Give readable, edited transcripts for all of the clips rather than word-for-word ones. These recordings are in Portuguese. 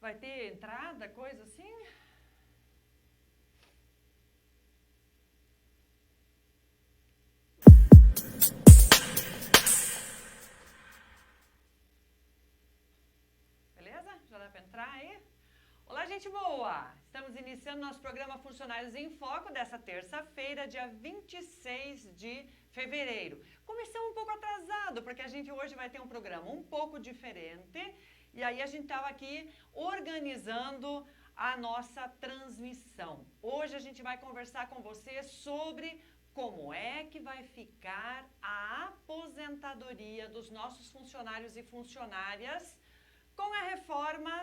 Vai ter entrada, coisa assim? Beleza? Já dá para entrar aí? Olá, gente boa! Estamos iniciando nosso programa Funcionários em Foco dessa terça-feira, dia 26 de fevereiro. Começamos um pouco atrasado, porque a gente hoje vai ter um programa um pouco diferente. E aí a gente estava aqui organizando a nossa transmissão. Hoje a gente vai conversar com você sobre como é que vai ficar a aposentadoria dos nossos funcionários e funcionárias com a reforma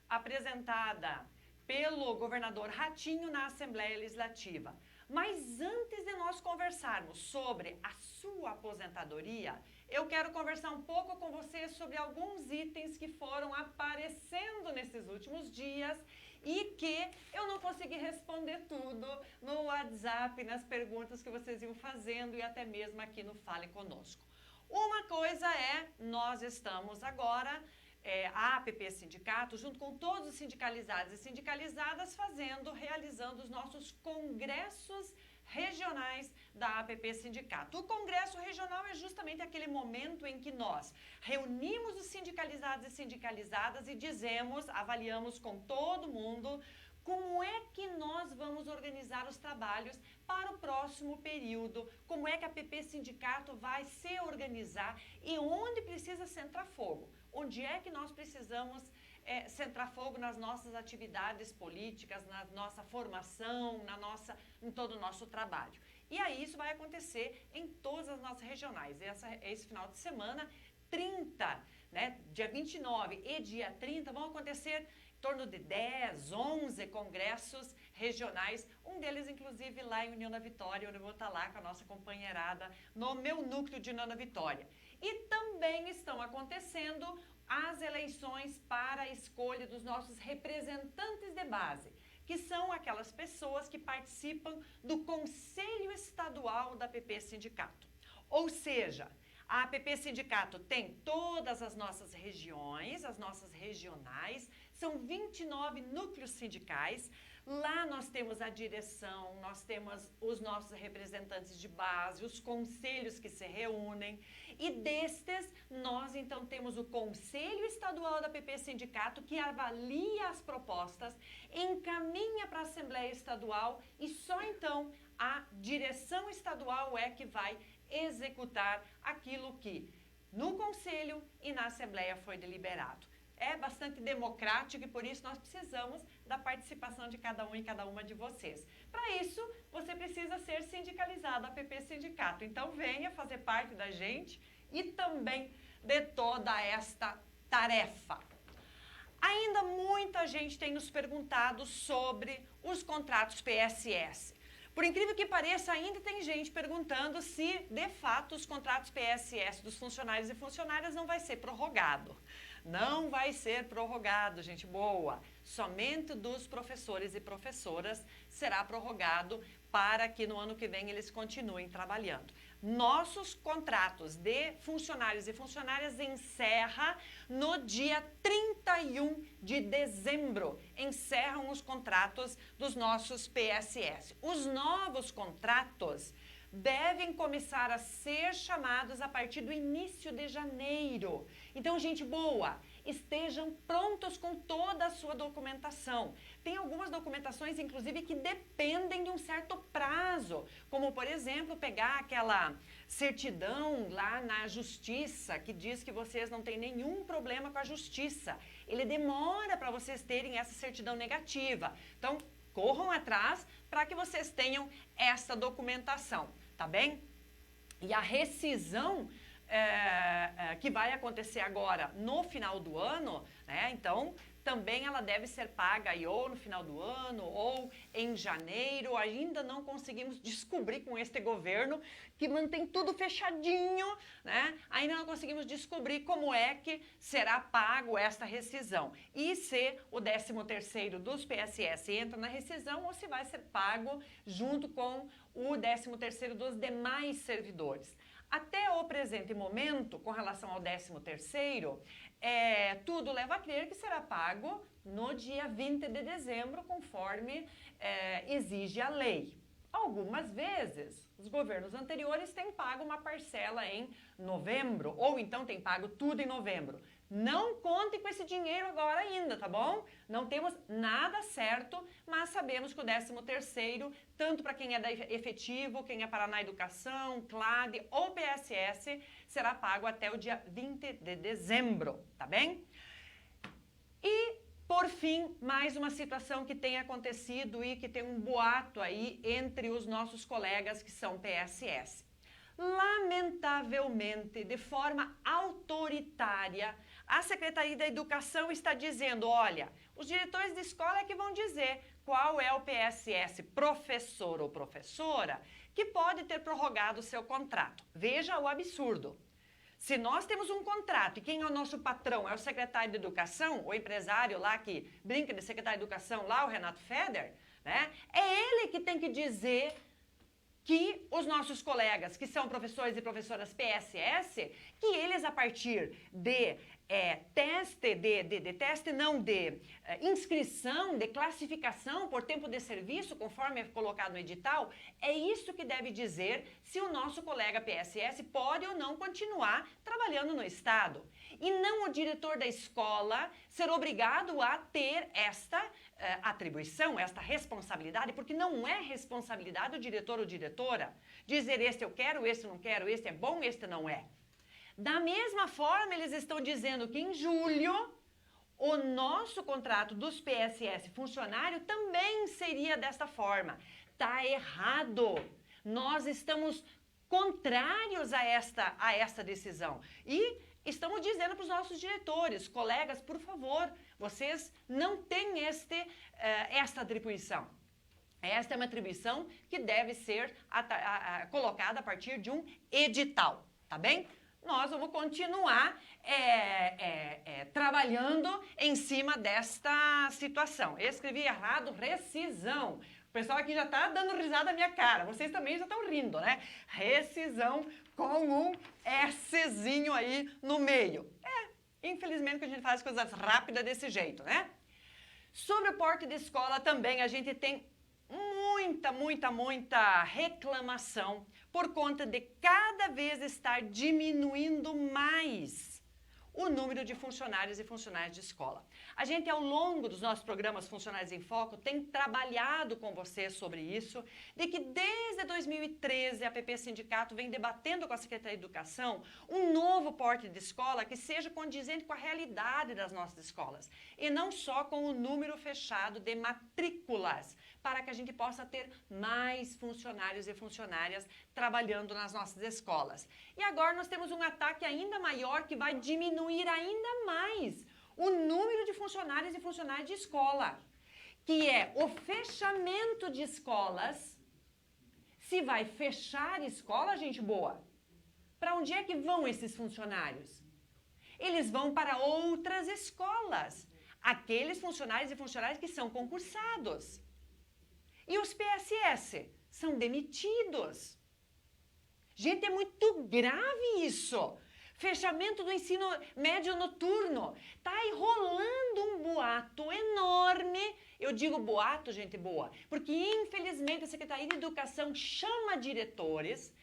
apresentada pelo governador Ratinho na Assembleia Legislativa. Mas antes de nós conversarmos sobre a sua aposentadoria, eu quero conversar um pouco com você sobre alguns itens que foram aparecendo nesses últimos dias e que eu não consegui responder tudo no WhatsApp, nas perguntas que vocês iam fazendo e até mesmo aqui no Fale Conosco. Uma coisa é, nós estamos agora... a APP Sindicato, junto com todos os sindicalizados e sindicalizadas, realizando os nossos congressos regionais da APP Sindicato. O congresso regional é justamente aquele momento em que nós reunimos os sindicalizados e sindicalizadas e avaliamos com todo mundo como é que nós vamos organizar os trabalhos para o próximo período, como é que a APP Sindicato vai se organizar e onde precisa centrar fogo. Onde é que nós precisamos centrar fogo nas nossas atividades políticas, na nossa formação, em todo o nosso trabalho. E aí isso vai acontecer em todas as nossas regionais. Esse final de semana, 30, dia 29 e dia 30, vão acontecer em torno de 10, 11 congressos regionais, um deles inclusive lá em União da Vitória, onde eu vou estar lá com a nossa companheirada no meu núcleo de União da Vitória. E também estão acontecendo as eleições para a escolha dos nossos representantes de base, que são aquelas pessoas que participam do Conselho Estadual da APP Sindicato. Ou seja, a APP Sindicato tem todas as nossas regiões, as nossas regionais, são 29 núcleos sindicais. Lá nós temos a direção, nós temos os nossos representantes de base, os conselhos que se reúnem. E destes, nós então temos o Conselho Estadual da APP Sindicato, que avalia as propostas, encaminha para a Assembleia Estadual e só então a direção estadual é que vai executar aquilo que no Conselho e na Assembleia foi deliberado. É bastante democrático e por isso nós precisamos da participação de cada um e cada uma de vocês. Para isso, você precisa ser sindicalizado, a APP Sindicato. Então, venha fazer parte da gente e também de toda esta tarefa. Ainda muita gente tem nos perguntado sobre os contratos PSS. Por incrível que pareça, ainda tem gente perguntando se, de fato, os contratos PSS dos funcionários e funcionárias não vai ser prorrogado. Não vai ser prorrogado, gente boa. Somente dos professores e professoras será prorrogado para que no ano que vem eles continuem trabalhando. Nossos contratos de funcionários e funcionárias encerram no dia 31 de dezembro. Encerram os contratos dos nossos PSS. Os novos contratos devem começar a ser chamados a partir do início de janeiro. Então, gente boa, estejam prontos com toda a sua documentação. Tem algumas documentações, inclusive, que dependem de um certo prazo, como, por exemplo, pegar aquela certidão lá na justiça, que diz que vocês não têm nenhum problema com a justiça. Ele demora para vocês terem essa certidão negativa. Então, corram atrás para que vocês tenham essa documentação, tá bem? E a rescisão que vai acontecer agora no final do ano, então também ela deve ser paga aí ou no final do ano ou em janeiro. Ainda não conseguimos descobrir com este governo que mantém tudo fechadinho, ainda não conseguimos descobrir como é que será pago esta rescisão. E se o 13º dos PSS entra na rescisão ou se vai ser pago junto com o 13º dos demais servidores. Até o presente momento, com relação ao 13º, tudo leva a crer que será pago no dia 20 de dezembro, conforme exige a lei. Algumas vezes, os governos anteriores têm pago uma parcela em novembro, ou então têm pago tudo em novembro. Não conte com esse dinheiro agora ainda, tá bom? Não temos nada certo, mas sabemos que o 13º, tanto para quem é da efetivo, quem é Paraná Educação, CLAD ou PSS, será pago até o dia 20 de dezembro, tá bem? E, por fim, mais uma situação que tem acontecido e que tem um boato aí entre os nossos colegas que são PSS. Lamentavelmente, de forma autoritária, a Secretaria da Educação está dizendo, olha, os diretores de escola é que vão dizer qual é o PSS, professor ou professora, que pode ter prorrogado o seu contrato. Veja o absurdo. Se nós temos um contrato e quem é o nosso patrão é o secretário de Educação, o empresário lá que brinca de secretário de Educação, lá o Renato Feder, né? É ele que tem que dizer que os nossos colegas, que são professores e professoras PSS, que eles a partir de inscrição, de classificação por tempo de serviço, conforme é colocado no edital, é isso que deve dizer se o nosso colega PSS pode ou não continuar trabalhando no Estado. E não o diretor da escola ser obrigado a ter esta atribuição, esta responsabilidade, porque não é responsabilidade do diretor ou diretora dizer este eu quero, este não quero, este é bom, este não é. Da mesma forma, eles estão dizendo que em julho, o nosso contrato dos PSS funcionário também seria desta forma. Tá errado. Nós estamos contrários a esta decisão. E estamos dizendo para os nossos diretores, colegas, por favor, vocês não têm esta atribuição. Esta é uma atribuição que deve ser colocada a partir de um edital, tá bem? Nós vamos continuar trabalhando em cima desta situação. Eu escrevi errado, rescisão. O pessoal aqui já está dando risada na minha cara. Vocês também já estão rindo, né? Rescisão com um Szinho aí no meio. Infelizmente que a gente faz coisas rápidas desse jeito, né? Sobre o porte de escola também a gente tem muita reclamação por conta de cada vez estar diminuindo mais o número de funcionários e funcionárias de escola. A gente, ao longo dos nossos programas Funcionários em Foco, tem trabalhado com vocês sobre isso, de que desde 2013 a PP Sindicato vem debatendo com a Secretaria de Educação um novo porte de escola que seja condizente com a realidade das nossas escolas, e não só com o número fechado de matrículas, para que a gente possa ter mais funcionários e funcionárias trabalhando nas nossas escolas. E agora nós temos um ataque ainda maior que vai diminuir ainda mais o número de funcionários e funcionárias de escola, que é o fechamento de escolas. Se vai fechar escola, gente boa, para onde é que vão esses funcionários? Eles vão para outras escolas, aqueles funcionários e funcionárias que são concursados. E os PSS são demitidos. Gente, é muito grave isso. Fechamento do ensino médio noturno. Está aí rolando um boato enorme. Eu digo boato, gente boa, porque infelizmente a Secretaria de Educação chama diretores,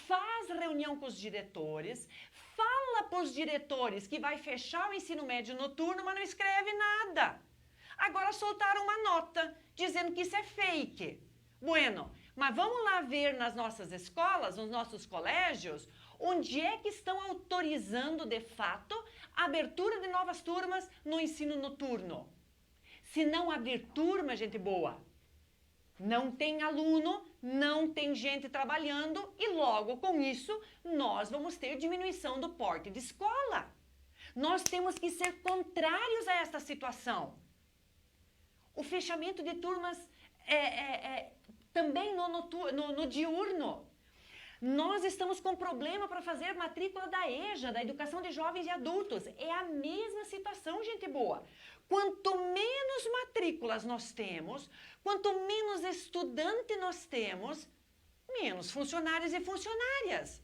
faz reunião com os diretores, fala para os diretores que vai fechar o ensino médio noturno, mas não escreve nada. Agora soltaram uma nota dizendo que isso é fake. Bueno, mas vamos lá ver nas nossas escolas, nos nossos colégios, onde é que estão autorizando de fato a abertura de novas turmas no ensino noturno. Se não abrir turma, gente boa, não tem aluno, não tem gente trabalhando e logo com isso nós vamos ter diminuição do porte de escola. Nós temos que ser contrários a esta situação. O fechamento de turmas também no diurno. Nós estamos com problema para fazer matrícula da EJA, da Educação de Jovens e Adultos. É a mesma situação, gente boa. Quanto menos matrículas nós temos, quanto menos estudante nós temos, menos funcionários e funcionárias.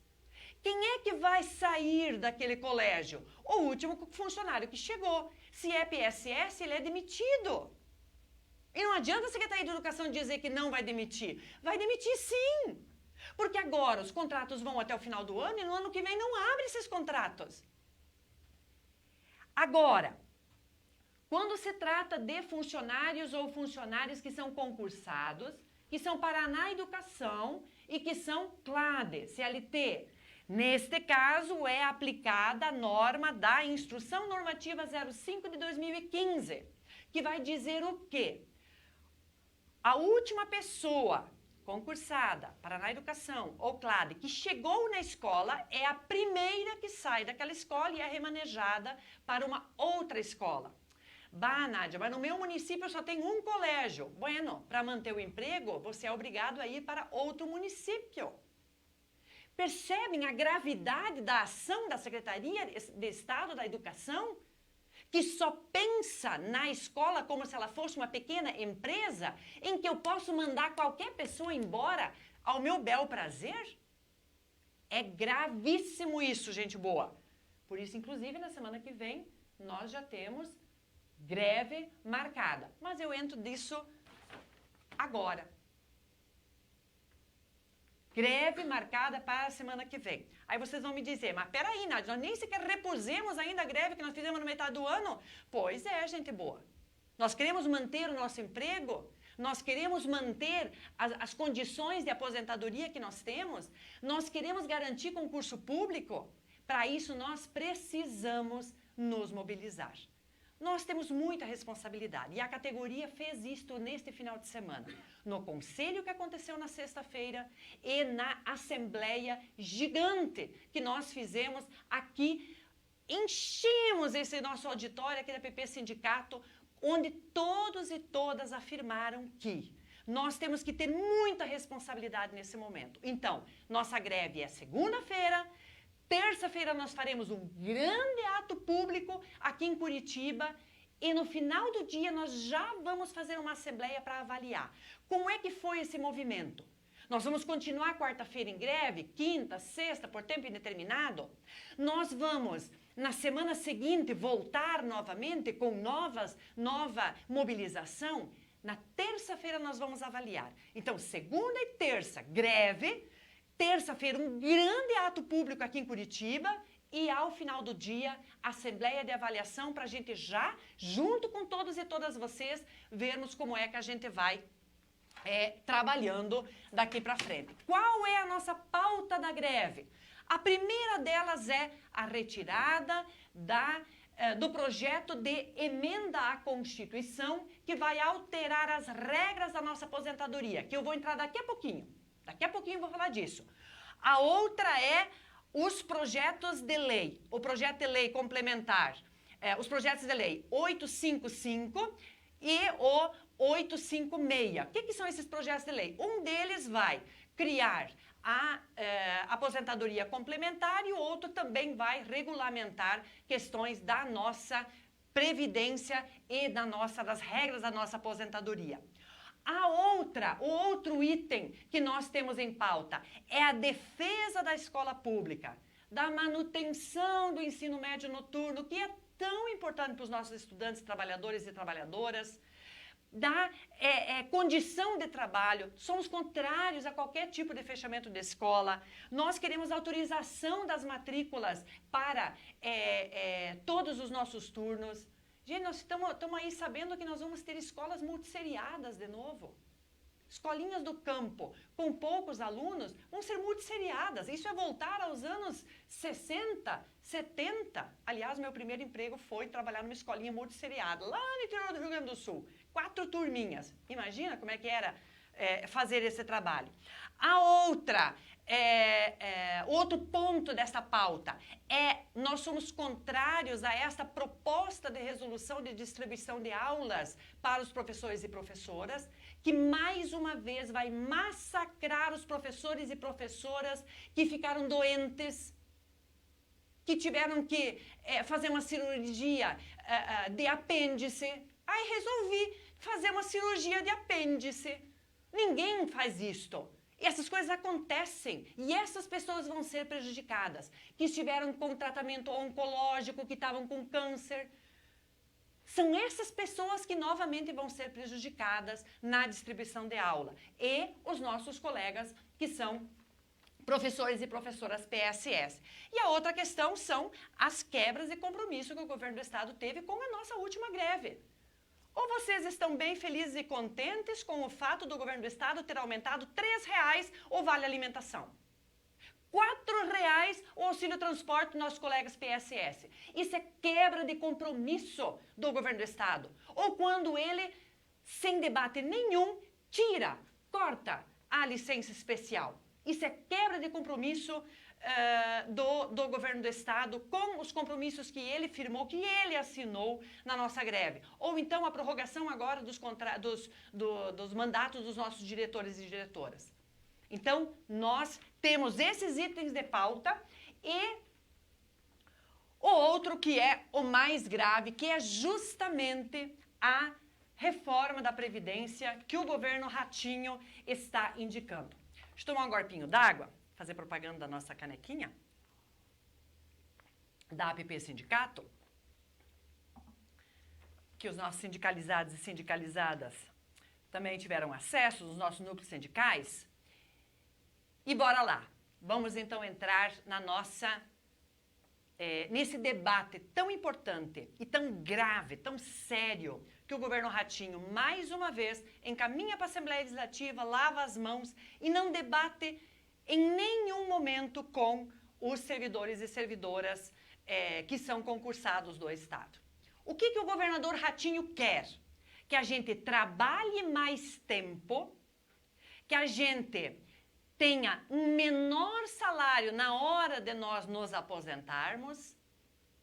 Quem é que vai sair daquele colégio? O último funcionário que chegou. Se é PSS, ele é demitido. E não adianta a Secretaria de Educação dizer que não vai demitir. Vai demitir sim. Porque agora os contratos vão até o final do ano e no ano que vem não abre esses contratos. Agora, quando se trata de funcionários ou funcionárias que são concursados, que são Paraná Educação e que são CLADE, CLT, neste caso é aplicada a norma da Instrução Normativa 05 de 2015, que vai dizer o quê? A última pessoa concursada, Paraná Educação ou CLADE, que chegou na escola, é a primeira que sai daquela escola e é remanejada para uma outra escola. Bah, Nádia, mas no meu município só tem um colégio. Bueno, para manter o emprego, você é obrigado a ir para outro município. Percebem a gravidade da ação da Secretaria de Estado da Educação? Que só pensa na escola como se ela fosse uma pequena empresa em que eu posso mandar qualquer pessoa embora ao meu bel prazer? É gravíssimo isso, gente boa. Por isso, inclusive, na semana que vem, nós já temos greve marcada. Mas eu entro nisso agora. Greve marcada para a semana que vem. Aí vocês vão me dizer, mas peraí, Nádia, nós nem sequer repusemos ainda a greve que nós fizemos no metade do ano? Pois é, gente boa. Nós queremos manter o nosso emprego, nós queremos manter as condições de aposentadoria que nós temos, nós queremos garantir concurso público. Para isso, nós precisamos nos mobilizar. Nós temos muita responsabilidade e a categoria fez isto neste final de semana, no conselho que aconteceu na sexta-feira e na assembleia gigante que nós fizemos aqui, enchemos esse nosso auditório aqui da PP Sindicato, onde todos e todas afirmaram que nós temos que ter muita responsabilidade nesse momento. Então, nossa greve é segunda-feira. Terça-feira nós faremos um grande ato público aqui em Curitiba e no final do dia nós já vamos fazer uma assembleia para avaliar como é que foi esse movimento. Nós vamos continuar quarta-feira em greve, quinta, sexta, por tempo indeterminado. Nós vamos, na semana seguinte, voltar novamente com nova mobilização. Na terça-feira nós vamos avaliar. Então, segunda e terça, greve. Terça-feira, um grande ato público aqui em Curitiba e, ao final do dia, assembleia de avaliação para a gente já, junto com todos e todas vocês, vermos como é que a gente vai trabalhando daqui para frente. Qual é a nossa pauta da greve? A primeira delas é a retirada do projeto de emenda à Constituição que vai alterar as regras da nossa aposentadoria, que eu vou entrar daqui a pouquinho. Daqui a pouquinho eu vou falar disso. A outra é os projetos de lei, o projeto de lei complementar, os projetos de lei 855 e o 856. O que são esses projetos de lei? Um deles vai criar a aposentadoria complementar e o outro também vai regulamentar questões da nossa previdência e das regras da nossa aposentadoria. O outro item que nós temos em pauta é a defesa da escola pública, da manutenção do ensino médio noturno, que é tão importante para os nossos estudantes, trabalhadores e trabalhadoras, da condição de trabalho. Somos contrários a qualquer tipo de fechamento de escola. Nós queremos autorização das matrículas para todos os nossos turnos. Gente, nós estamos aí sabendo que nós vamos ter escolas multisseriadas de novo. Escolinhas do campo com poucos alunos vão ser multisseriadas. Isso é voltar aos anos 60, 70. Aliás, meu primeiro emprego foi trabalhar numa escolinha multisseriada, lá no interior do Rio Grande do Sul. 4 turminhas. Imagina como é que era fazer esse trabalho. A outra... outro ponto dessa pauta nós somos contrários a esta proposta de resolução de distribuição de aulas para os professores e professoras, que mais uma vez vai massacrar os professores e professoras que ficaram doentes, que tiveram que fazer uma cirurgia de apêndice. Aí resolvi fazer uma cirurgia de apêndice. Ninguém faz isto. E essas coisas acontecem e essas pessoas vão ser prejudicadas, que estiveram com tratamento oncológico, que estavam com câncer. São essas pessoas que novamente vão ser prejudicadas na distribuição de aula. E os nossos colegas que são professores e professoras PSS. E a outra questão são as quebras de compromisso que o governo do estado teve com a nossa última greve. Ou vocês estão bem felizes e contentes com o fato do governo do estado ter aumentado R$3 o vale alimentação? R$4 o auxílio transporte dos nossos colegas PSS. Isso é quebra de compromisso do governo do estado. Ou quando ele, sem debate nenhum, tira, corta a licença especial. Isso é quebra de compromisso do governo do estado com os compromissos que ele firmou, que ele assinou na nossa greve. Ou então a prorrogação agora dos mandatos dos nossos diretores e diretoras. Então, nós temos esses itens de pauta e o outro que é o mais grave, que é justamente a reforma da Previdência que o governo Ratinho está indicando. Deixa eu tomar um gorpinho d'água, fazer propaganda da nossa canequinha, da APP Sindicato, que os nossos sindicalizados e sindicalizadas também tiveram acesso, os nossos núcleos sindicais. E bora lá, vamos então entrar na nesse debate tão importante e tão grave, tão sério, que o governo Ratinho, mais uma vez, encaminha para a Assembleia Legislativa, lava as mãos e não debate em nenhum momento com os servidores e servidoras que são concursados do Estado. O que o governador Ratinho quer? Que a gente trabalhe mais tempo, que a gente tenha um menor salário na hora de nós nos aposentarmos.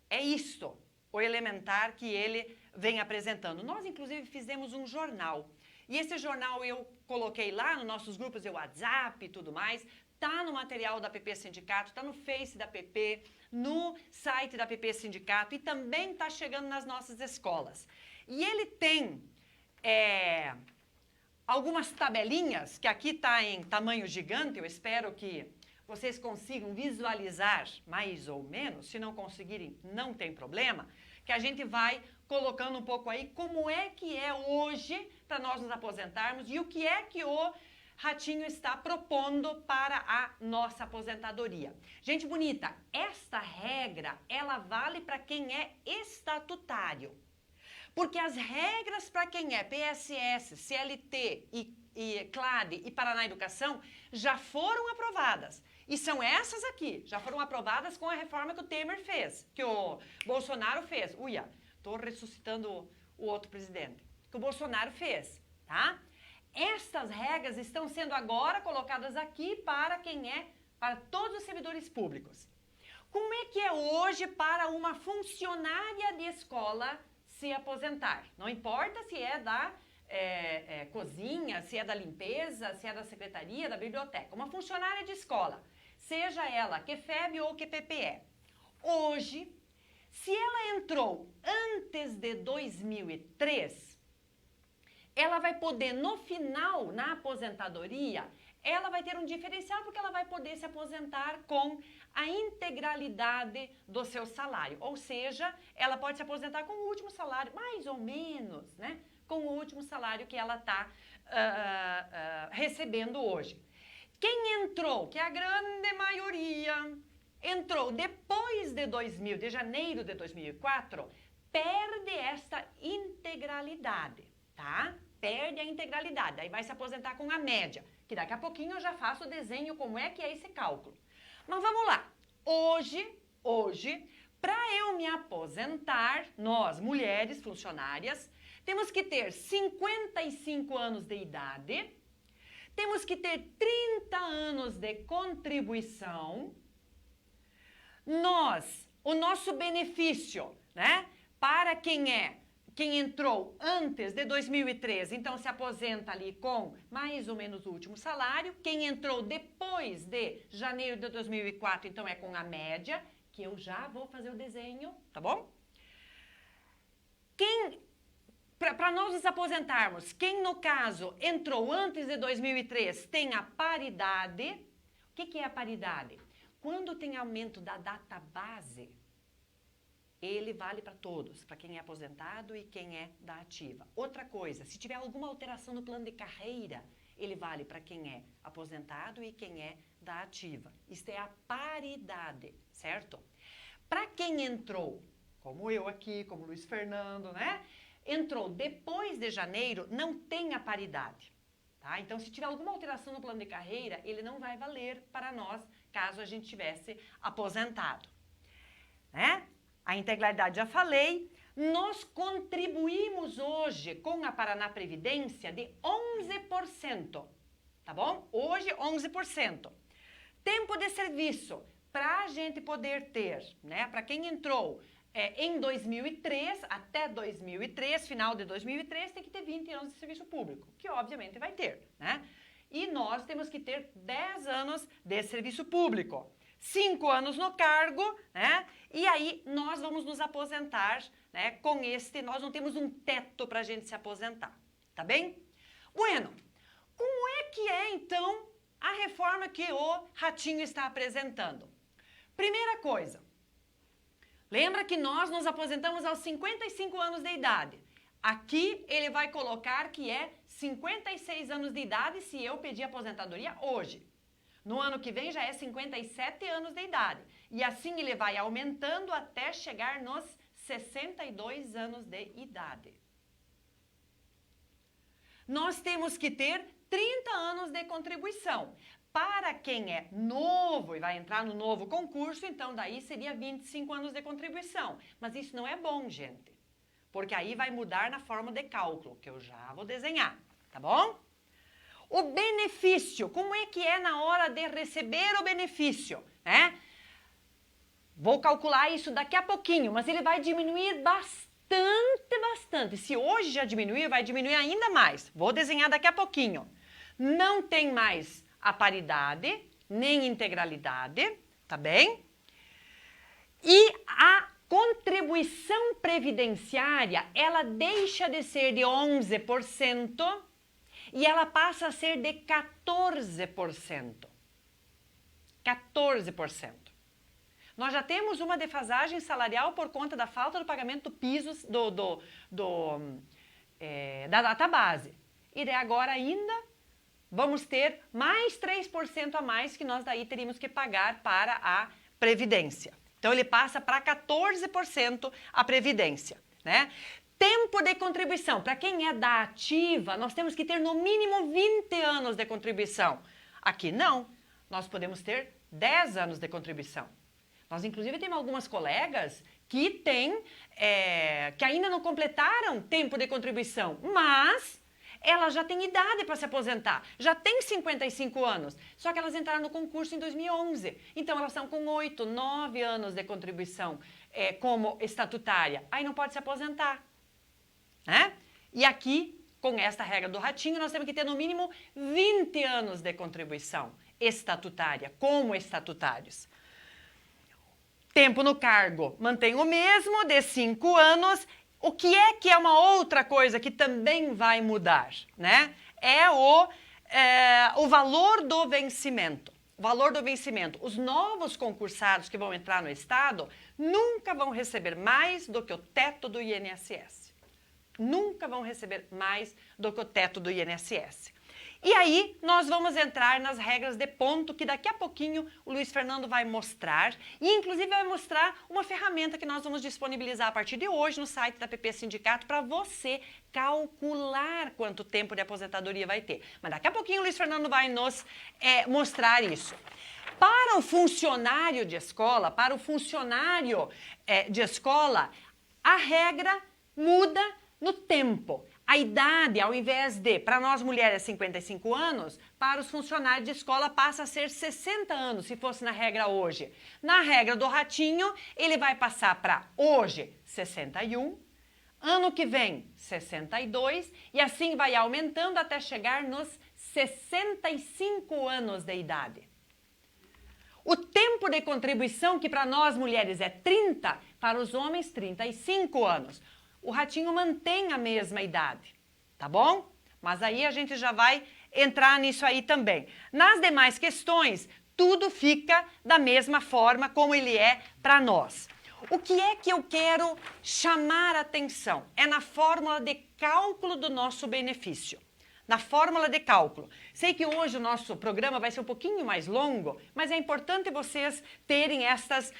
É isto, o elementar que ele vem apresentando. Nós, inclusive, fizemos um jornal. E esse jornal eu coloquei lá nos nossos grupos de WhatsApp e tudo mais. Está no material da PP Sindicato, está no Face da PP, no site da PP Sindicato e também está chegando nas nossas escolas. E ele tem algumas tabelinhas, que aqui está em tamanho gigante, eu espero que vocês consigam visualizar mais ou menos, se não conseguirem, não tem problema, que a gente vai colocando um pouco aí como é que é hoje para nós nos aposentarmos e o que é que o Ratinho está propondo para a nossa aposentadoria. Gente bonita, esta regra, ela vale para quem é estatutário. Porque as regras para quem é PSS, CLT e CLAD e Paraná Educação já foram aprovadas. E são essas aqui, já foram aprovadas com a reforma que o Temer fez, que o Bolsonaro fez. Uia, estou ressuscitando o outro presidente. Que o Bolsonaro fez, tá? Estas regras estão sendo agora colocadas aqui para para todos os servidores públicos. Como é que é hoje para uma funcionária de escola se aposentar? Não importa se é da cozinha, se é da limpeza, se é da secretaria, da biblioteca. Uma funcionária de escola, seja ela QFEB ou QPPE. Hoje, se ela entrou antes de 2003, ela vai poder, no final, na aposentadoria, ela vai ter um diferencial porque ela vai poder se aposentar com a integralidade do seu salário. Ou seja, ela pode se aposentar com o último salário, mais ou menos, né? Com o último salário que ela está recebendo hoje. Quem entrou, que é a grande maioria, entrou depois de 2000, de janeiro de 2004, perde esta integralidade, tá? Perde a integralidade, aí vai se aposentar com a média, que daqui a pouquinho eu já faço o desenho como é que é esse cálculo. Mas vamos lá, hoje, para eu me aposentar, nós, mulheres funcionárias, temos que ter 55 anos de idade, temos que ter 30 anos de contribuição, o nosso benefício, né, para quem entrou antes de 2013, então se aposenta ali com mais ou menos o último salário. Quem entrou depois de janeiro de 2004, então é com a média, que eu já vou fazer o desenho, tá bom? Quem para nós nos aposentarmos, quem no caso entrou antes de 2003 tem a paridade. O que é a paridade? Quando tem aumento da data base, ele vale para todos, para quem é aposentado e quem é da ativa. Outra coisa, se tiver alguma alteração no plano de carreira, ele vale para quem é aposentado e quem é da ativa. Isso é a paridade, certo? Para quem entrou, como eu aqui, como o Luiz Fernando, né? Entrou depois de janeiro, não tem a paridade. Tá? Então, se tiver alguma alteração no plano de carreira, ele não vai valer para nós, caso a gente tivesse aposentado. Né? A integralidade já falei. Nós contribuímos hoje com a Paraná Previdência de 11%. Tá bom? Hoje, 11%. Tempo de serviço, para a gente poder ter, né? Para quem entrou em 2003, até 2003, final de 2003, tem que ter 20 anos de serviço público, que obviamente vai ter, né? E nós temos que ter 10 anos de serviço público, 5 anos no cargo, né? E aí nós vamos nos aposentar, né? Com nós não temos um teto para a gente se aposentar, tá bem? Bueno, como é que é então a reforma que o Ratinho está apresentando? Primeira coisa, lembra que nós nos aposentamos aos 55 anos de idade. Aqui ele vai colocar que é 56 anos de idade se eu pedir aposentadoria hoje. No ano que vem já é 57 anos de idade. E assim ele vai aumentando até chegar nos 62 anos de idade. Nós temos que ter 30 anos de contribuição. Para quem é novo e vai entrar no novo concurso, então daí seria 25 anos de contribuição. Mas isso não é bom, gente. Porque aí vai mudar na forma de cálculo, que eu já vou desenhar, tá bom? O benefício, como é que é na hora de receber o benefício, né? Vou calcular isso daqui a pouquinho, mas ele vai diminuir bastante. Se hoje já diminuiu, vai diminuir ainda mais. Vou desenhar daqui a pouquinho. Não tem mais a paridade, nem integralidade, tá bem? E a contribuição previdenciária, ela deixa de ser de 11% e ela passa a ser de 14%. 14%. Nós já temos uma defasagem salarial por conta da falta do pagamento do piso da data base. E daí agora ainda vamos ter mais 3% a mais que nós daí teríamos que pagar para a Previdência. Então, ele passa para 14% a Previdência, né? Tempo de contribuição. Para quem é da ativa, nós temos que ter no mínimo 20 anos de contribuição. Aqui não. Nós podemos ter 10 anos de contribuição. Nós, inclusive, temos algumas colegas que que ainda não completaram tempo de contribuição, mas elas já têm idade para se aposentar, já têm 55 anos, só que elas entraram no concurso em 2011. Então, elas estão com 8, 9 anos de contribuição como estatutária. Aí não pode se aposentar, né? E aqui, com esta regra do Ratinho, nós temos que ter no mínimo 20 anos de contribuição estatutária, como estatutários. Tempo no cargo mantém o mesmo, de 5 anos. O que é uma outra coisa que também vai mudar, né? É o valor do vencimento. O valor do vencimento. Os novos concursados que vão entrar no Estado nunca vão receber mais do que o teto do INSS. Nunca vão receber mais do que o teto do INSS. E aí, nós vamos entrar nas regras de ponto, que daqui a pouquinho o Luiz Fernando vai mostrar. E, inclusive, vai mostrar uma ferramenta que nós vamos disponibilizar a partir de hoje no site da PP Sindicato para você calcular quanto tempo de aposentadoria vai ter. Mas daqui a pouquinho o Luiz Fernando vai nos mostrar isso. Para o funcionário de escola, a regra muda no tempo. A idade, ao invés de, para nós mulheres, 55 anos, para os funcionários de escola passa a ser 60 anos, se fosse na regra hoje. Na regra do Ratinho, ele vai passar para hoje 61, ano que vem 62, e assim vai aumentando até chegar nos 65 anos de idade. O tempo de contribuição, que para nós mulheres é 30, para os homens 35 anos. o Ratinho mantém a mesma idade, tá bom? Mas aí a gente já vai entrar nisso aí também. Nas demais questões, tudo fica da mesma forma como ele é para nós. O que é que eu quero chamar a atenção? É na fórmula de cálculo do nosso benefício. Na fórmula de cálculo. Sei que hoje o nosso programa vai ser um pouquinho mais longo, mas é importante vocês terem essas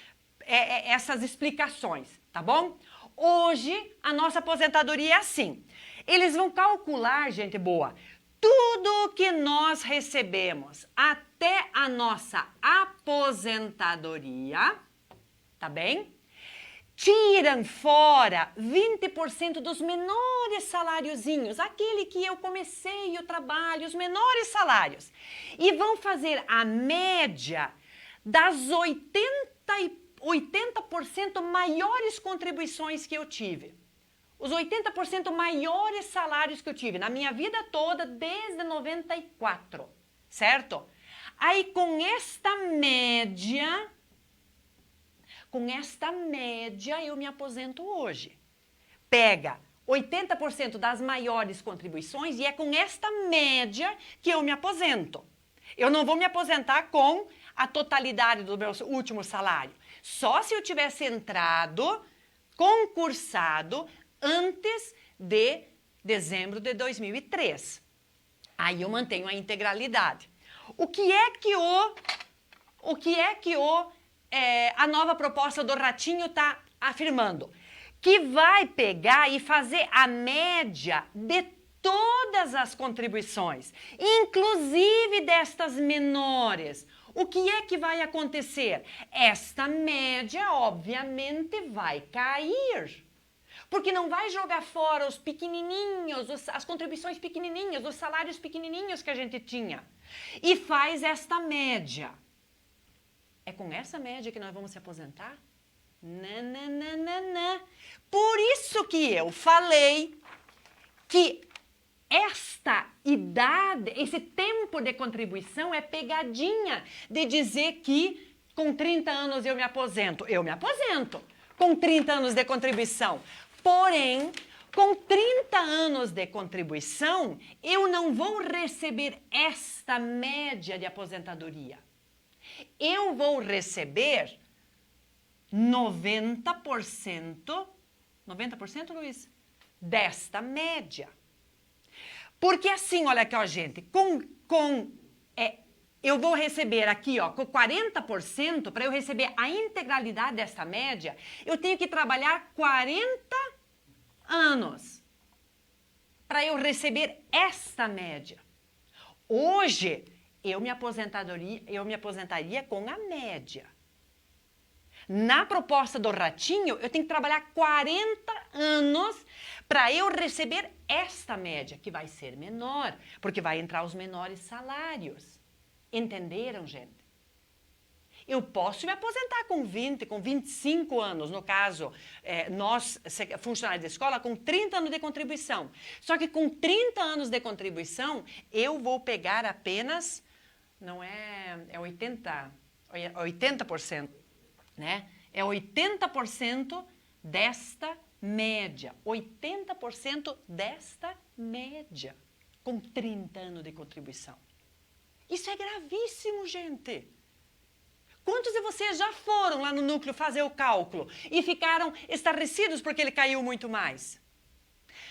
explicações, tá bom? Hoje, a nossa aposentadoria é assim. Eles vão calcular, gente boa, tudo que nós recebemos até a nossa aposentadoria, tá bem? Tiram fora 20% dos menores saláriozinhos, aquele que eu comecei o trabalho, os menores salários. E vão fazer a média das 80% maiores contribuições que eu tive. Os 80% maiores salários que eu tive na minha vida toda desde 94, certo? Aí com esta média eu me aposento hoje. Pega 80% das maiores contribuições e é com esta média que eu me aposento. Eu não vou me aposentar com a totalidade do meu último salário. Só se eu tivesse entrado, concursado, antes de dezembro de 2003. Aí eu mantenho a integralidade. O que é que a nova proposta do Ratinho está afirmando? Que vai pegar e fazer a média de todas as contribuições, inclusive destas menores. O que é que vai acontecer? Esta média, obviamente, vai cair. Porque não vai jogar fora os pequenininhos, as contribuições pequenininhas, os salários pequenininhos que a gente tinha. E faz esta média. É com essa média que nós vamos se aposentar? Não. Por isso que eu falei que esta idade, esse tempo de contribuição é pegadinha de dizer que com 30 anos eu me aposento. Eu me aposento com 30 anos de contribuição. Porém, com 30 anos de contribuição, eu não vou receber esta média de aposentadoria. Eu vou receber 90%, Luiz, desta média. Porque assim, olha aqui, ó, gente, eu vou receber aqui, ó, com 40%, para eu receber a integralidade desta média, eu tenho que trabalhar 40 anos para eu receber esta média. Hoje, eu me aposentaria com a média. Na proposta do Ratinho, eu tenho que trabalhar 40 anos para eu receber esta média, que vai ser menor, porque vai entrar os menores salários. Entenderam, gente? Eu posso me aposentar com 20, com 25 anos, no caso, nós, funcionários de escola, com 30 anos de contribuição. Só que com 30 anos de contribuição, eu vou pegar apenas, não é 80%, né? É 80% desta média. 80% desta média, com 30 anos de contribuição. Isso é gravíssimo, gente. Quantos de vocês já foram lá no núcleo fazer o cálculo e ficaram estarrecidos porque ele caiu muito mais?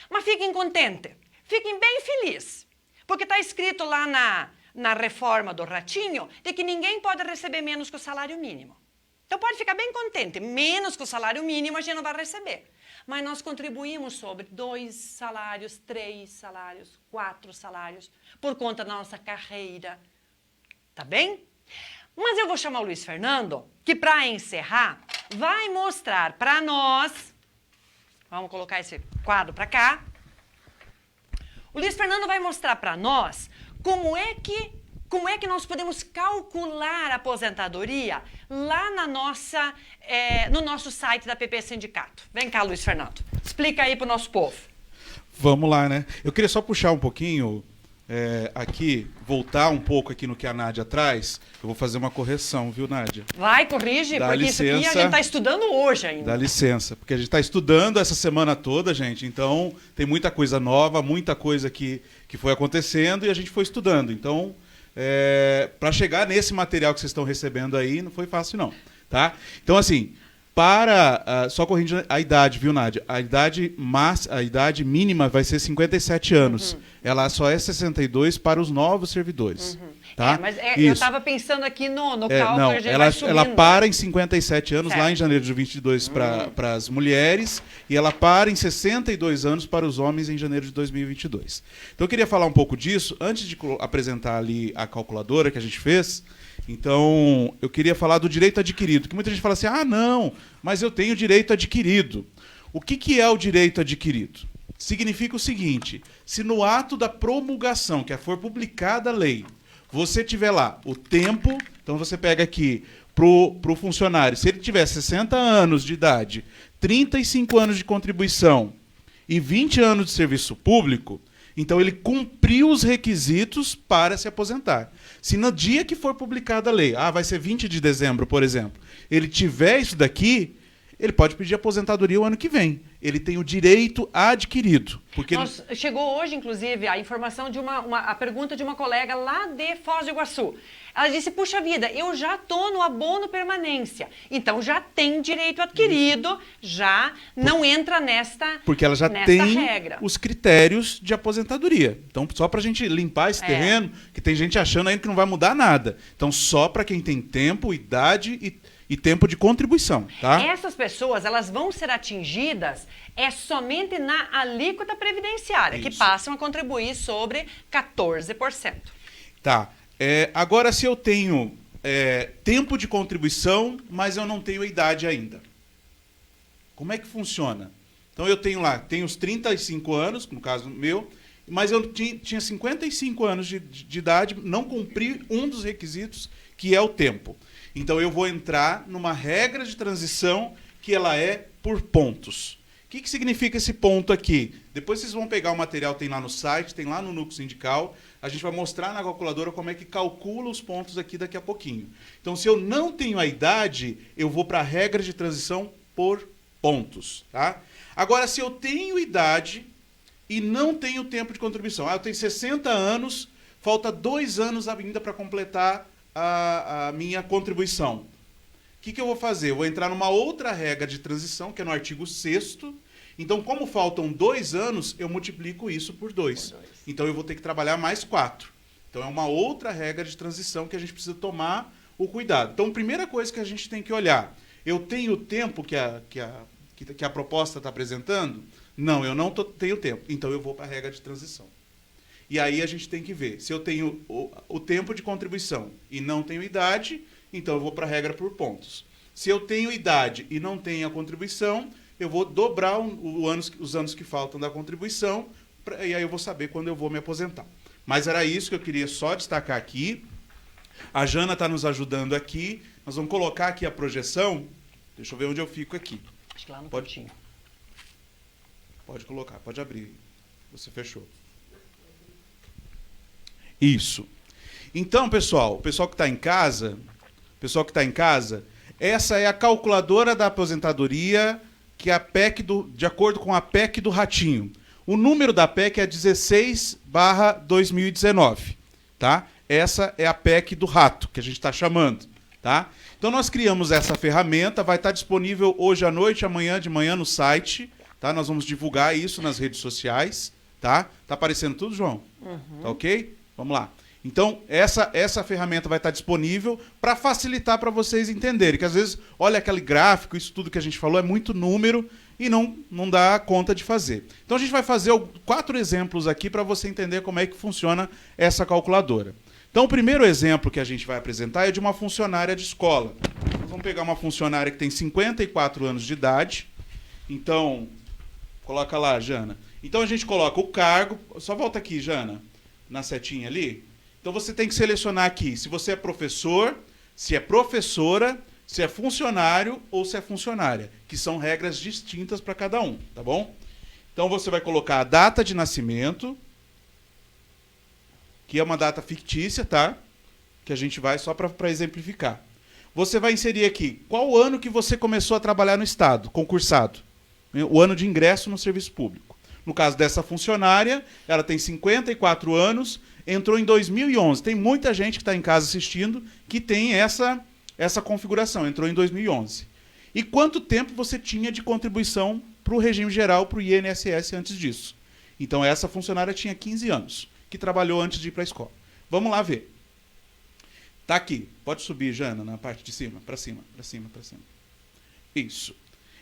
Mas fiquem contentes, fiquem bem felizes, porque está escrito lá na reforma do Ratinho de que ninguém pode receber menos que o salário mínimo. Então pode ficar bem contente, menos que o salário mínimo a gente não vai receber. Mas nós contribuímos sobre 2 salários, 3 salários, 4 salários, por conta da nossa carreira. Tá bem? Mas eu vou chamar o Luiz Fernando, que para encerrar, vai mostrar para nós, vamos colocar esse quadro para cá, o Luiz Fernando vai mostrar para nós como é que nós podemos calcular a aposentadoria lá no nosso site da PP Sindicato. Vem cá, Luiz Fernando, explica aí para o nosso povo. Vamos lá, né? Eu queria só puxar um pouquinho aqui, voltar um pouco aqui no que a Nádia traz, eu vou fazer uma correção, viu, Nádia? Vai, corrige, Dá porque licença, isso aqui a gente está estudando hoje ainda. Dá licença, porque a gente está estudando essa semana toda, gente, então tem muita coisa nova, muita coisa que foi acontecendo e a gente foi estudando. Então, para chegar nesse material que vocês estão recebendo aí, não foi fácil não, tá? Então, assim, só corrigindo a idade, viu, Nádia? A idade mínima vai ser 57 anos. Ela só é 62 para os novos servidores. Tá? Mas eu estava pensando aqui no cálculo, não, a gente vai subindo. ela para em 57 anos, certo, lá em janeiro de 22 para as mulheres, e ela para em 62 anos para os homens em janeiro de 2022. Então eu queria falar um pouco disso, antes de apresentar ali a calculadora que a gente fez. Então, eu queria falar do direito adquirido, que muita gente fala assim, não, mas eu tenho direito adquirido. O que é o direito adquirido? Significa o seguinte, se no ato da promulgação, que for publicada a lei, você tiver lá o tempo, então você pega aqui para o funcionário, se ele tiver 60 anos de idade, 35 anos de contribuição e 20 anos de serviço público, então ele cumpriu os requisitos para se aposentar. Se no dia que for publicada a lei, vai ser 20 de dezembro, por exemplo, ele tiver isso daqui, ele pode pedir aposentadoria o ano que vem. Ele tem o direito adquirido. Porque chegou hoje, inclusive, a informação de a pergunta de uma colega lá de Foz do Iguaçu. Ela disse, puxa vida, eu já estou no abono permanência. Então já tem direito adquirido, já não entra nesta regra. Porque ela já tem os critérios de aposentadoria. Então, só para a gente limpar esse terreno, que tem gente achando ainda que não vai mudar nada. Então, só para quem tem tempo, idade e tempo de contribuição, tá? Essas pessoas, elas vão ser atingidas somente na alíquota previdenciária, que passam a contribuir sobre 14%. Tá. Agora, se eu tenho tempo de contribuição, mas eu não tenho idade ainda, como é que funciona? Então, eu tenho os 35 anos, no caso meu, mas eu tinha 55 anos de idade, não cumpri um dos requisitos, que é o tempo. Então, eu vou entrar numa regra de transição que ela é por pontos. O que significa esse ponto aqui? Depois vocês vão pegar o material, tem lá no site, tem lá no Núcleo Sindical. A gente vai mostrar na calculadora como é que calcula os pontos aqui daqui a pouquinho. Então, se eu não tenho a idade, eu vou para a regra de transição por pontos. Tá? Agora, se eu tenho idade e não tenho tempo de contribuição, eu tenho 60 anos, falta 2 anos ainda para completar a minha contribuição. O que eu vou fazer? Eu vou entrar numa outra regra de transição, que é no artigo 6º. Então, como faltam 2 anos, eu multiplico isso por 2. Então, eu vou ter que trabalhar mais 4. Então, é uma outra regra de transição que a gente precisa tomar o cuidado. Então, primeira coisa que a gente tem que olhar, eu tenho o tempo que a proposta está apresentando? Não, eu não tenho tempo. Então, eu vou para a regra de transição. E aí a gente tem que ver, se eu tenho o tempo de contribuição e não tenho idade, então eu vou para a regra por pontos. Se eu tenho idade e não tenho a contribuição, eu vou dobrar os anos que faltam da contribuição, e aí eu vou saber quando eu vou me aposentar. Mas era isso que eu queria só destacar aqui. A Jana está nos ajudando aqui. Nós vamos colocar aqui a projeção. Deixa eu ver onde eu fico aqui. Acho que lá no cantinho. Pode colocar, pode abrir. Você fechou. Isso. Então, pessoal, o pessoal que está em casa, essa é a calculadora da aposentadoria que a PEC de acordo com a PEC do Ratinho. O número da PEC é 16/2019, tá? Essa é a PEC do rato, que a gente está chamando, tá? Então, nós criamos essa ferramenta, vai estar disponível hoje à noite, amanhã de manhã no site, tá? Nós vamos divulgar isso nas redes sociais, tá? Tá aparecendo tudo, João? Tá ok? Vamos lá. Então, essa ferramenta vai estar disponível para facilitar para vocês entenderem, que às vezes, olha aquele gráfico, isso tudo que a gente falou é muito número e não dá conta de fazer. Então, a gente vai fazer 4 exemplos aqui para você entender como é que funciona essa calculadora. Então, o primeiro exemplo que a gente vai apresentar é de uma funcionária de escola. Nós vamos pegar uma funcionária que tem 54 anos de idade. Então, coloca lá, Jana. Então, a gente coloca o cargo. Só volta aqui, Jana, na setinha ali. Então, você tem que selecionar aqui se você é professor, se é professora, se é funcionário ou se é funcionária, que são regras distintas para cada um, tá bom? Então, você vai colocar a data de nascimento, Aqui é uma data fictícia, tá? Que a gente vai só para exemplificar. Você vai inserir aqui qual o ano que você começou a trabalhar no Estado, concursado. O ano de ingresso no serviço público. No caso dessa funcionária, ela tem 54 anos, entrou em 2011. Tem muita gente que está em casa assistindo que tem essa configuração, entrou em 2011. E quanto tempo você tinha de contribuição para o regime geral, para o INSS antes disso? Então, essa funcionária tinha 15 anos, que trabalhou antes de ir para a escola. Vamos lá ver. Está aqui. Pode subir, Jana, na parte de cima. Para cima, para cima, para cima. Isso.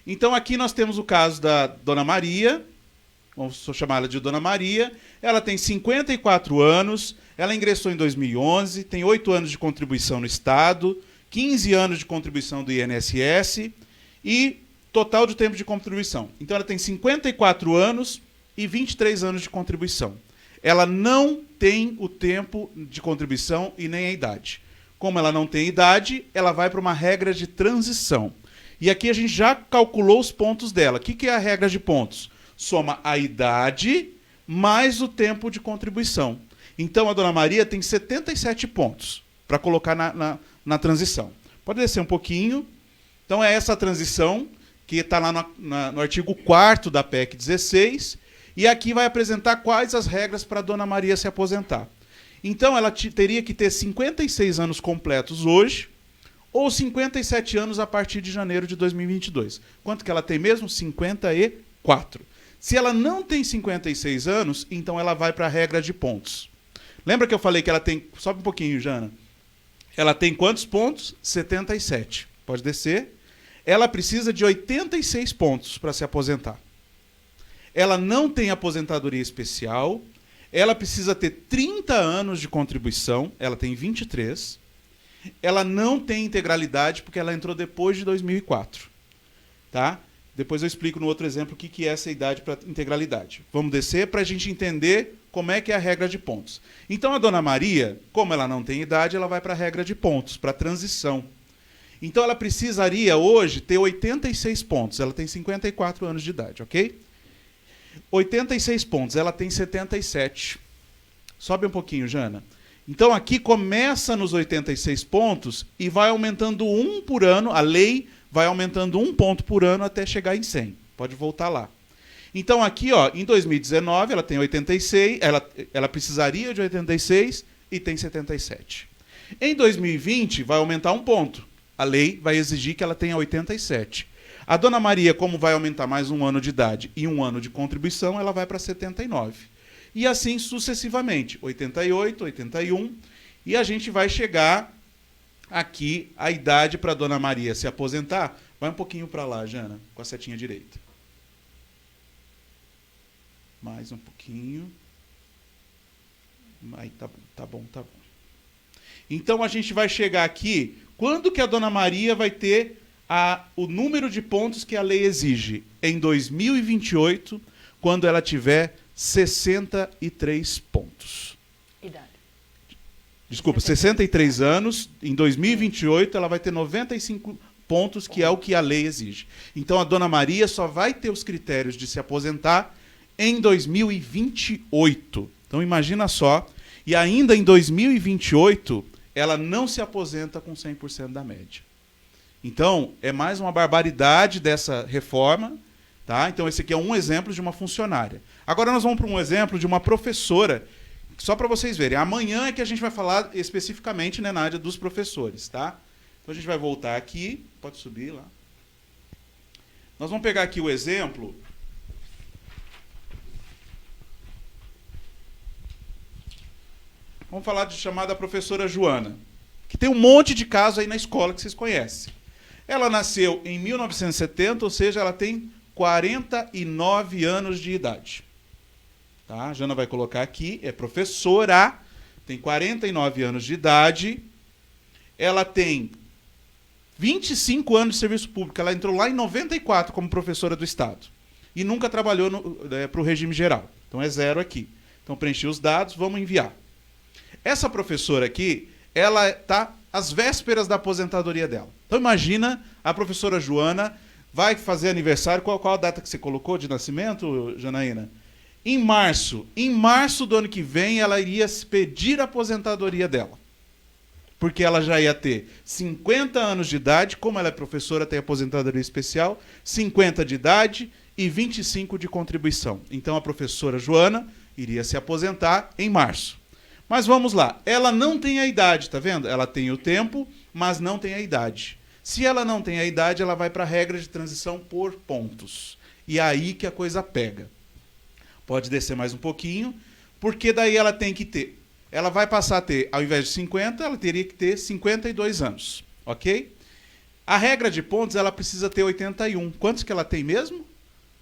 Então, aqui nós temos o caso da Dona Maria. Vamos chamá-la de Dona Maria. Ela tem 54 anos. Ela ingressou em 2011. Tem 8 anos de contribuição no Estado. 15 anos de contribuição do INSS. E total de tempo de contribuição. Então, ela tem 54 anos e 23 anos de contribuição. Ela não tem o tempo de contribuição e nem a idade. Como ela não tem idade, ela vai para uma regra de transição. E aqui a gente já calculou os pontos dela. O que é a regra de pontos? Soma a idade mais o tempo de contribuição. Então, a Dona Maria tem 77 pontos para colocar na transição. Pode descer um pouquinho. Então, é essa transição que está lá no artigo 4º da PEC 16, e aqui vai apresentar quais as regras para a Dona Maria se aposentar. Então, ela teria que ter 56 anos completos hoje, ou 57 anos a partir de janeiro de 2022. Quanto que ela tem mesmo? 54. Se ela não tem 56 anos, então ela vai para a regra de pontos. Lembra que eu falei que ela tem... Sobe um pouquinho, Jana. Ela tem quantos pontos? 77. Pode descer. Ela precisa de 86 pontos para se aposentar. Ela não tem aposentadoria especial. Ela precisa ter 30 anos de contribuição. Ela tem 23. Ela não tem integralidade porque ela entrou depois de 2004. Tá? Depois eu explico no outro exemplo o que é essa idade para integralidade. Vamos descer para a gente entender como é que é a regra de pontos. Então, a Dona Maria, como ela não tem idade, ela vai para a regra de pontos, para a transição. Então, ela precisaria hoje ter 86 pontos. Ela tem 54 anos de idade, ok? 86 pontos. Ela tem 77. Sobe um pouquinho, Jana. Então, aqui começa nos 86 pontos e vai aumentando 1 por ano. A lei vai aumentando 1 ponto por ano até chegar em 100. Pode voltar lá. Então, aqui, ó, em 2019, ela tem 86, ela precisaria de 86 e tem 77. Em 2020, vai aumentar 1 ponto. A lei vai exigir que ela tenha 87. A Dona Maria, como vai aumentar mais 1 ano de idade e 1 ano de contribuição, ela vai para 79. E assim sucessivamente, 88, 81, e a gente vai chegar aqui, a idade para a Dona Maria se aposentar. Vai um pouquinho para lá, Jana, com a setinha direita. Mais um pouquinho. Aí, tá bom, tá bom, tá bom. Então, a gente vai chegar aqui. Quando que a Dona Maria vai ter o número de pontos que a lei exige? Em 2028, quando ela tiver 63 pontos. Idade. Desculpa, 63 anos. Em 2028, ela vai ter 95 pontos, que é o que a lei exige. Então, a Dona Maria só vai ter os critérios de se aposentar em 2028. Então, imagina só. E ainda em 2028, ela não se aposenta com 100% da média. Então, é mais uma barbaridade dessa reforma. Tá? Então, esse aqui é um exemplo de uma funcionária. Agora, nós vamos para um exemplo de uma professora, só para vocês verem. Amanhã é que a gente vai falar especificamente, né, na área dos professores. Tá? Então, a gente vai voltar aqui. Pode subir lá. Nós vamos pegar aqui o exemplo. Vamos falar de chamada professora Joana, que tem um monte de casos aí na escola que vocês conhecem. Ela nasceu em 1970, ou seja, ela tem 49 anos de idade. Tá? A Jana vai colocar aqui, é professora, tem 49 anos de idade, ela tem 25 anos de serviço público, ela entrou lá em 94 como professora do Estado e nunca trabalhou para o regime geral. Então é 0 aqui. Então preenchi os dados, vamos enviar. Essa professora aqui, ela está às vésperas da aposentadoria dela. Então imagina, a professora Joana vai fazer aniversário. Qual a data que você colocou de nascimento, Janaína? Em março do ano que vem, ela iria pedir a aposentadoria dela. Porque ela já ia ter 50 anos de idade, como ela é professora, tem aposentadoria especial, 50 de idade e 25 de contribuição. Então a professora Joana iria se aposentar em março. Mas vamos lá, ela não tem a idade, tá vendo? Ela tem o tempo, mas não tem a idade. Se ela não tem a idade, ela vai para a regra de transição por pontos. E é aí que a coisa pega. Pode descer mais um pouquinho, porque daí ela tem que ter... Ela vai passar a ter, ao invés de 50, ela teria que ter 52 anos, ok? A regra de pontos, ela precisa ter 81. Quantos que ela tem mesmo?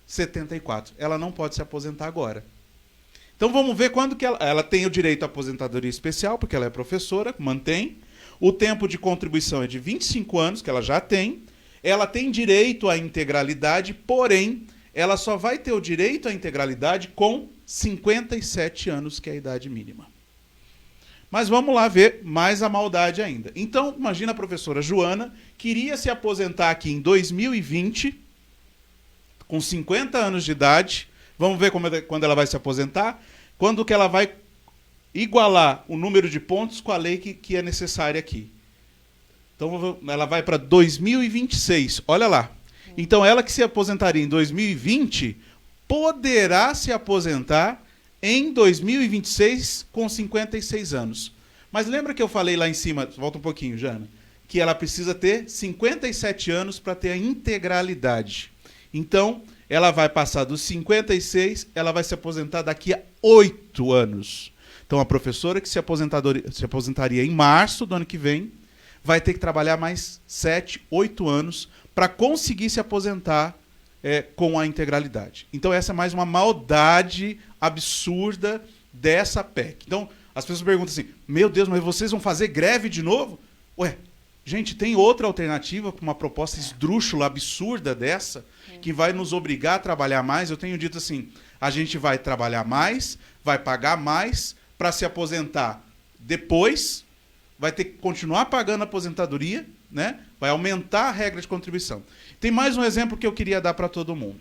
74. Ela não pode se aposentar agora. Então vamos ver quando que ela tem o direito à aposentadoria especial, porque ela é professora, mantém. O tempo de contribuição é de 25 anos, que ela já tem. Ela tem direito à integralidade, porém, ela só vai ter o direito à integralidade com 57 anos, que é a idade mínima. Mas vamos lá ver mais a maldade ainda. Então, imagina a professora Joana, queria se aposentar aqui em 2020, com 50 anos de idade. Vamos ver quando ela vai se aposentar. Quando que ela vai igualar o número de pontos com a lei que é necessária aqui. Então, ela vai para 2026. Olha lá. Então, ela que se aposentaria em 2020, poderá se aposentar em 2026 com 56 anos. Mas lembra que eu falei lá em cima, volta um pouquinho, Jana, que ela precisa ter 57 anos para ter a integralidade. Então, ela vai passar dos 56, ela vai se aposentar daqui a 8 anos. Então, a professora que se aposentaria em março do ano que vem, vai ter que trabalhar mais 7, 8 anos para conseguir se aposentar com a integralidade. Então, essa é mais uma maldade absurda dessa PEC. Então, as pessoas perguntam assim, meu Deus, mas vocês vão fazer greve de novo? Ué, gente, tem outra alternativa para uma proposta esdrúxula, absurda dessa, que vai nos obrigar a trabalhar mais? Eu tenho dito assim, a gente vai trabalhar mais, vai pagar mais para se aposentar depois, vai ter que continuar pagando a aposentadoria, né? Vai aumentar a regra de contribuição. Tem mais um exemplo que eu queria dar para todo mundo.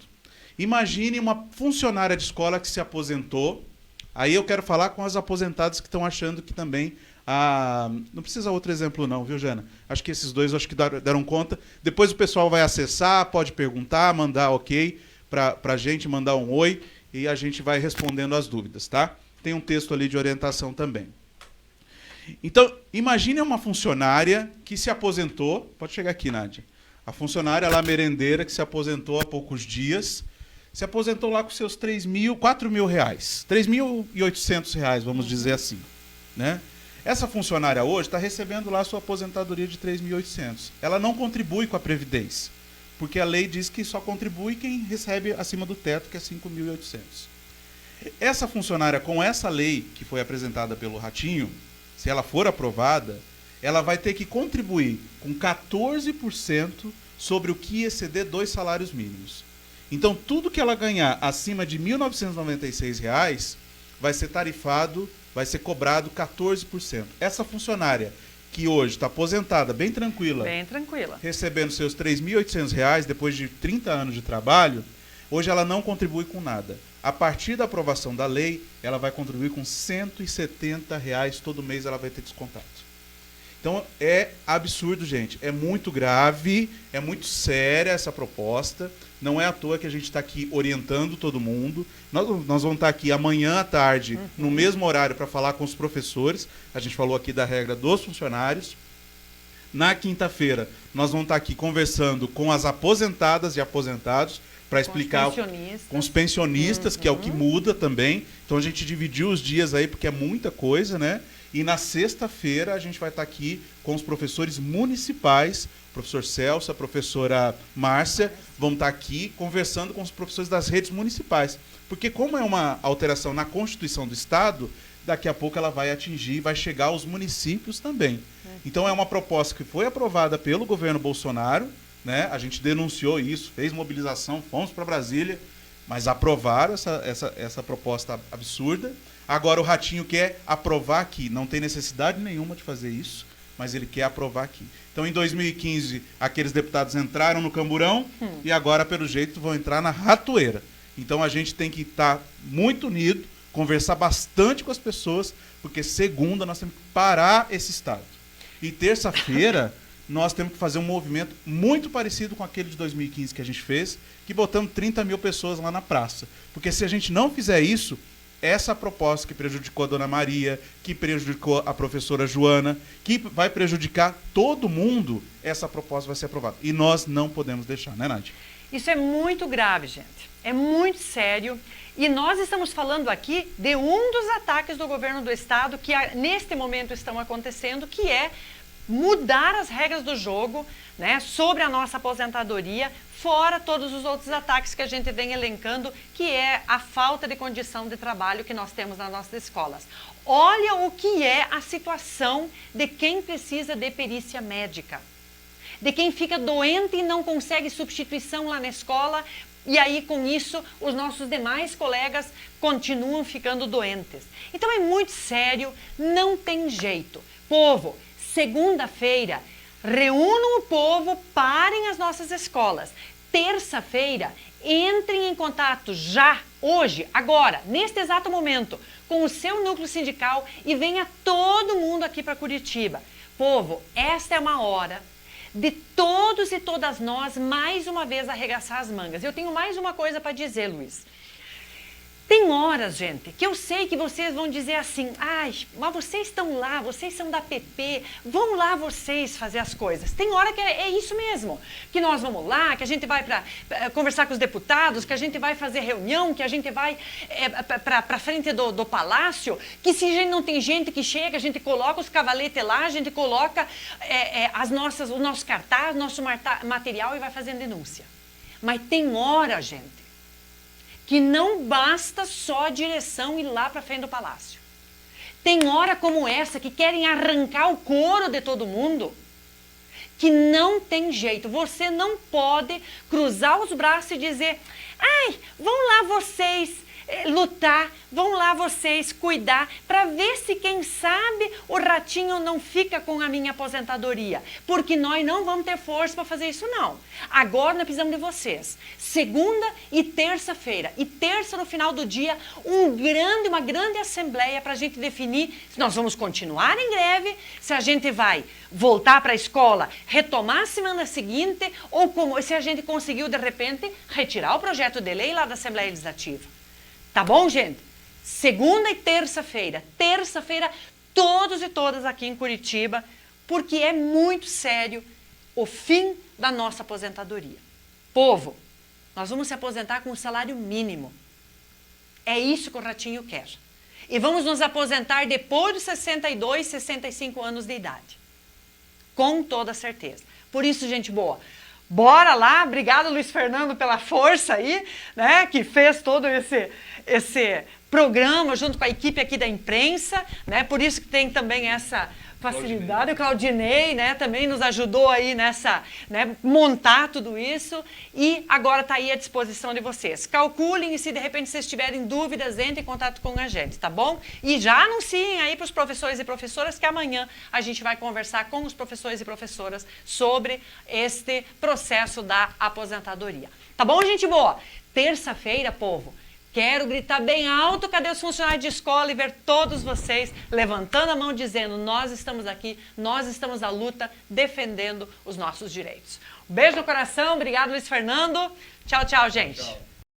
Imagine uma funcionária de escola que se aposentou. Aí eu quero falar com as aposentadas que estão achando que também... não precisa outro exemplo não, viu, Jana? Acho que esses dois acho que deram conta. Depois o pessoal vai acessar, pode perguntar, mandar ok para a gente, mandar um oi, e a gente vai respondendo as dúvidas, tá? Tem um texto ali de orientação também. Então, imagine uma funcionária que se aposentou... Pode chegar aqui, Nádia. A funcionária lá, merendeira, que se aposentou há poucos dias... Se aposentou lá com seus 4 mil reais. 3.800 reais, vamos dizer assim. Né? Essa funcionária hoje está recebendo lá a sua aposentadoria de 3.800. Ela não contribui com a Previdência, porque a lei diz que só contribui quem recebe acima do teto, que é 5.800. Essa funcionária, com essa lei que foi apresentada pelo Ratinho, se ela for aprovada, ela vai ter que contribuir com 14% sobre o que exceder 2 salários mínimos. Então, tudo que ela ganhar acima de R$ 1.996 vai ser tarifado, vai ser cobrado 14%. Essa funcionária que hoje está aposentada, bem tranquila, recebendo seus R$ 3.800 depois de 30 anos de trabalho, hoje ela não contribui com nada. A partir da aprovação da lei, ela vai contribuir com R$ 170 todo mês, ela vai ter descontado. Então, é absurdo, gente. É muito grave, é muito séria essa proposta. Não é à toa que a gente está aqui orientando todo mundo. Nós vamos estar aqui amanhã à tarde, no mesmo horário, para falar com os professores. A gente falou aqui da regra dos funcionários. Na quinta-feira, nós vamos estar aqui conversando com as aposentadas e aposentados, para explicar com os pensionistas, que é o que muda também. Então, a gente dividiu os dias aí, porque é muita coisa, né? E na sexta-feira a gente vai estar aqui com os professores municipais, o professor Celso, a professora Márcia, vão estar aqui conversando com os professores das redes municipais. Porque como é uma alteração na Constituição do Estado, daqui a pouco ela vai atingir, vai chegar aos municípios também. Então é uma proposta que foi aprovada pelo governo Bolsonaro, né? A gente denunciou isso, fez mobilização, fomos para Brasília, mas aprovaram essa proposta absurda. Agora o Ratinho quer aprovar aqui. Não tem necessidade nenhuma de fazer isso, mas ele quer aprovar aqui. Então, em 2015, aqueles deputados entraram no camburão e agora, pelo jeito, vão entrar na ratoeira. Então a gente tem que estar muito unido, conversar bastante com as pessoas, porque segunda nós temos que parar esse estado. E terça-feira nós temos que fazer um movimento muito parecido com aquele de 2015 que a gente fez, que botamos 30 mil pessoas lá na praça. Porque se a gente não fizer isso, essa proposta que prejudicou a Dona Maria, que prejudicou a professora Joana, que vai prejudicar todo mundo, essa proposta vai ser aprovada. E nós não podemos deixar, né, Nádia? Isso é muito grave, gente. É muito sério. E nós estamos falando aqui de um dos ataques do governo do estado que neste momento estão acontecendo, que é mudar as regras do jogo, né, sobre a nossa aposentadoria, fora todos os outros ataques que a gente vem elencando, que é a falta de condição de trabalho que nós temos nas nossas escolas. Olha o que é a situação de quem precisa de perícia médica, de quem fica doente e não consegue substituição lá na escola, e aí com isso os nossos demais colegas continuam ficando doentes. Então é muito sério, não tem jeito. Povo, segunda-feira, reúnam o povo, parem as nossas escolas. Terça-feira, entrem em contato já, hoje, agora, neste exato momento, com o seu núcleo sindical e venha todo mundo aqui para Curitiba. Povo, esta é uma hora de todos e todas nós, mais uma vez, arregaçar as mangas. Eu tenho mais uma coisa para dizer, Luiz. Tem horas, gente, que eu sei que vocês vão dizer assim, ai, mas vocês estão lá, vocês são da PP, vão lá vocês fazer as coisas. Tem hora que é isso mesmo, que nós vamos lá, que a gente vai para conversar com os deputados, que a gente vai fazer reunião, que a gente vai para frente do palácio, que se a gente não tem gente que chega, a gente coloca os cavaletes lá, a gente coloca o nosso cartaz, nosso material e vai fazendo denúncia. Mas tem hora, gente, que não basta só a direção ir lá para frente do palácio. Tem hora como essa que querem arrancar o couro de todo mundo, que não tem jeito. Você não pode cruzar os braços e dizer, ai, vão lá vocês lutar, vão lá vocês cuidar, para ver se, quem sabe, o ratinho não fica com a minha aposentadoria. Porque nós não vamos ter força para fazer isso, não. Agora nós precisamos de vocês. Segunda e terça-feira. E terça, no final do dia, uma grande assembleia para a gente definir se nós vamos continuar em greve, se a gente vai voltar para a escola, retomar a semana seguinte, ou se a gente conseguiu, de repente, retirar o projeto de lei lá da Assembleia Legislativa. Tá bom, gente? Segunda e terça-feira. Terça-feira, todos e todas aqui em Curitiba, porque é muito sério o fim da nossa aposentadoria. Povo, nós vamos se aposentar com um salário mínimo. É isso que o Ratinho quer. E vamos nos aposentar depois dos 62, 65 anos de idade. Com toda certeza. Por isso, gente boa, bora lá. Obrigado, Luiz Fernando, pela força aí, né, que fez todo esse programa junto com a equipe aqui da imprensa, né? Por isso que tem também essa facilidade. O Claudinei, né, também nos ajudou aí nessa, né, montar tudo isso, e agora está aí à disposição de vocês. Calculem, e se de repente vocês tiverem dúvidas, entrem em contato com a gente, tá bom? E já anunciem aí para os professores e professoras que amanhã a gente vai conversar com os professores e professoras sobre este processo da aposentadoria. Tá bom, gente boa? Terça-feira, povo, quero gritar bem alto, cadê os funcionários de escola, e ver todos vocês levantando a mão dizendo, nós estamos aqui, nós estamos à luta, defendendo os nossos direitos. Um beijo no coração, obrigado, Luiz Fernando. Tchau, tchau, gente. Tchau.